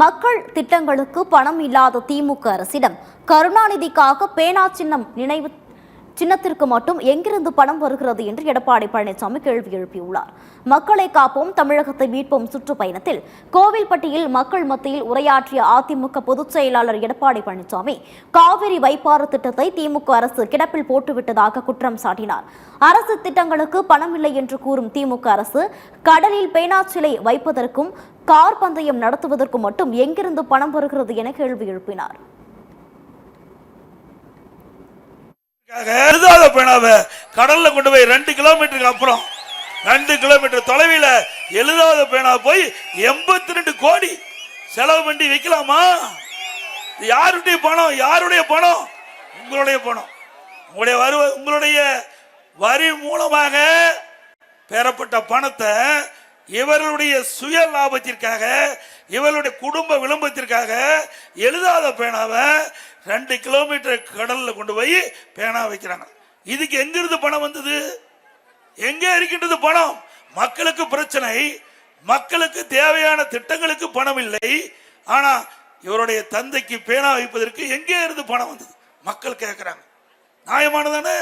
மக்கள் திட்டங்களுக்கு பணம் இல்லாத திமுக அரசிடம் கருணாநிதிக்காக பேனா சின்னத்திற்கு மட்டும் எங்கிருந்து பணம் வருகிறது என்று எடப்பாடி பழனிசாமி கேள்வி எழுப்பியுள்ளார். மக்களை காப்போம் தமிழகத்தை மீட்போம் சுற்றுப்பயணத்தில் கோவில்பட்டியில் மக்கள் மத்தியில் உரையாற்றிய அதிமுக பொதுச் செயலாளர் எடப்பாடி பழனிசாமி காவிரி வைப்பாறு திட்டத்தை திமுக அரசு கிடப்பில் போட்டுவிட்டதாக குற்றம் சாட்டினார். அரசு திட்டங்களுக்கு பணம் இல்லை என்று கூறும் திமுக அரசு கடலில் பேனா சிலை வைப்பதற்கும் கார் பந்தயம் நடத்துவதற்கும் மட்டும் எங்கிருந்து பணம் வருகிறது என கேள்வி எழுப்பினார். எழுதாத பேனாவை கடல்ல கொண்டு போய் 2 கிலோமீட்டருக்கு அப்புறம் 2 கிலோமீட்டர் தொலைவில் எழுதாத பேனா போய் 82 கோடி செலவு பண்ணி வைக்கலாமா? யாருடைய பணம்? யாருடைய பணம்? உங்களுடைய பணம். உங்களுடைய வரி மூலமாக பெறப்பட்ட பணத்தை இவர்களுடைய சுய லாபத்திற்காக, இவர்களுடைய குடும்ப விளம்பரத்திற்காக எழுதாத பேனாவை 2 கிலோமீட்டர் கடல்ல கொண்டு போய் பேனா வைக்கிறாங்க. இதுக்கு எங்கிருந்து பணம் வந்தது? எங்கே இருக்கின்றது பணம்? மக்களுக்கு பிரச்சனை, மக்களுக்கு தேவையான திட்டங்களுக்கு பணம் இல்லை. ஆனா இவருடைய தந்தைக்கு பேனா வைப்பதற்கு எங்கே இருந்து பணம் வந்தது? மக்கள் கேட்கிறாங்க. நியாயமானதானே?